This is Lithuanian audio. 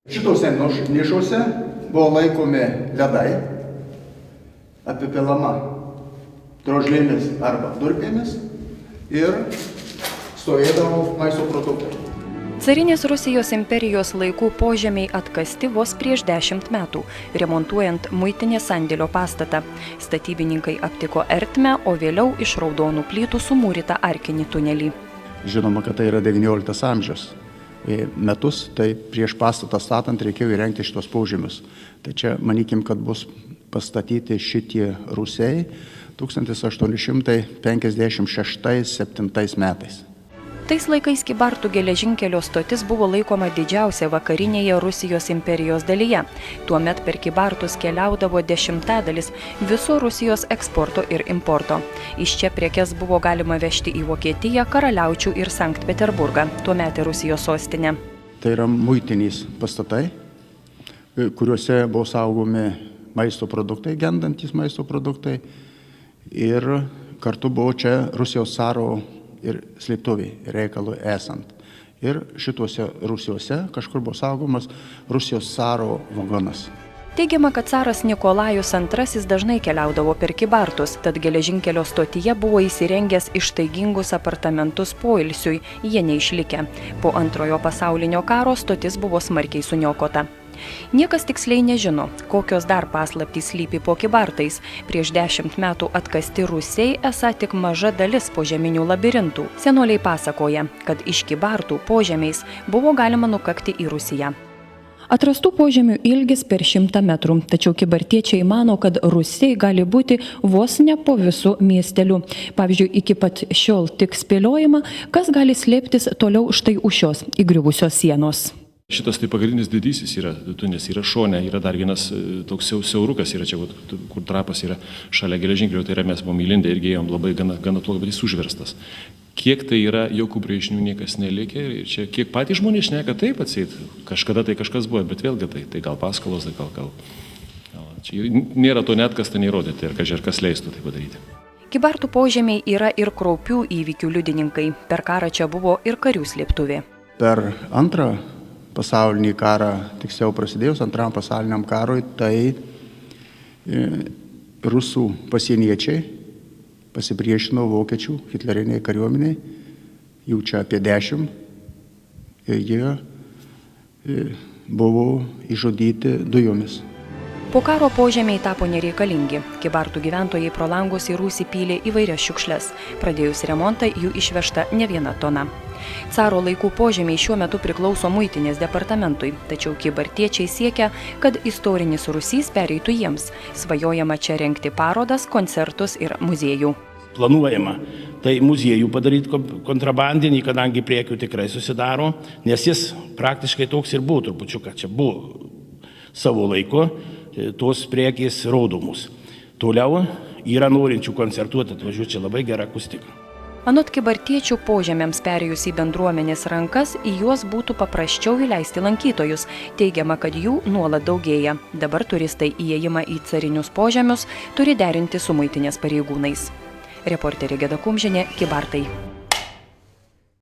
Šitose nišose buvo laikomi ledai, apipilama drožlėmis arba durpėmis ir stovėdavo maisto produktai. Carinės Rusijos imperijos laikų požemiai atkasti vos prieš 10 metų, remontuojant muitinės sandėlio pastatą. Statybininkai aptiko ertmę, o vėliau iš raudonų plytų sumūrytą arkinį tunelį. Žinoma, kad tai yra 19 amžius. Metus, tai prieš pastatą statant reikėjo įrengti šitos požemius. Tai čia manykim, kad bus pastatyti šitie rūsiai 1856-7 metais. Tais laikais Kybartų geležinkelio stotis buvo laikoma didžiausia vakarinėje Rusijos imperijos dalyje. Tuomet per Kybartus keliaudavo 10% viso Rusijos eksporto ir importo. Iš čia prekes buvo galima vežti į Vokietiją, Karaliaučių ir Sankt Peterburgą, tuometę Rusijos sostinę. Tai yra muitinės pastatai, kuriuose buvo saugomi maisto produktai, gendantys maisto produktai. Ir kartu buvo čia Rusijos caro ir slėptuviai reikalui esant. Ir šituose rūsiuose kažkur buvo saugomas Rusijos caro vagonas. Teigiama, kad caras Nikolajus II dažnai keliaudavo per Kybartus, tad geležinkelio stotyje buvo įsirengęs ištaigingus apartamentus poilsiui, jie neišlikę. Po Antrojo pasaulinio karo stotis buvo smarkiai suniokota. Niekas tiksliai nežino, kokios dar paslaptys slypi po Kybartais. Prieš 10 metų atkasti rūsiai esą tik maža dalis požeminių labirintų. Senoliai pasakoja, kad iš Kybartų požemiais buvo galima nukakti į Rusiją. Atrastų požemių ilgis per 100 metrų, tačiau kybartiečiai mano, kad rūsiai gali būti vos ne po visų miestelių. Pavyzdžiui, iki pat šiol tik spėliojama, kas gali slėptis toliau štai už šios įgriuvusios sienos. Šitas tai pagrindinis didysis yra, tunės yra šone, yra dar vienas toks siaurukas, yra čia, kur trapas yra šalia geležinkelio, tai yra mes buvom įlindę ir ėjom labai gana blogai, bet jis užverstas. Kiek tai yra, jokių brėžinių niekas nelikė ir čia kiek patys žmonės šneka, taip atseit, kažkada tai kažkas buvo, bet vėlgi tai gal paskolos, tai gal. Čia nėra to net kas tai neįrodyti ir kas leistų tai padaryti. Kybartų požemiai yra ir kraupių įvykių liudininkai. Per karą čia buvo ir karių slėptuvė. Per antrą pasaulinį karą, tiksliau prasidėjus Antram pasauliniam karui, tai rusų pasieniečiai pasipriešino vokiečių hitleriniai kariuomeniai, jų čia apie 10, ir jie buvo išžudyti dujomis. Po karo požemiai tapo nereikalingi. Kybartų gyventojai pro langus į rūsį pylė įvairias šiukšles. Pradėjus remontą jų išvežta ne viena tona. Caro laikų požemiai šiuo metu priklauso muitinės departamentui, tačiau kybartiečiai siekia, kad istorinis Rūsys pereitų jiems. Svajojama čia rengti parodas, koncertus ir muziejų. Planuojama tai muziejų padaryti kontrabandinį, kadangi priekių tikrai susidaro, nes jis praktiškai toks ir buvo, trupučiuką čia buvo savo laiko, tos priekis raudomus. Toliau yra norinčių koncertuoti, atvažiuoti čia labai gera akustika. Anot kybartiečių požemiams perėjus į bendruomenės rankas, į juos būtų paprasčiau įleisti lankytojus. Teigiama, kad jų nuolat daugėja. Dabar turistai įėjimą į carinius požemius turi derinti su muitinės pareigūnais. Reporterė Geda Kumžienė, Kybartai.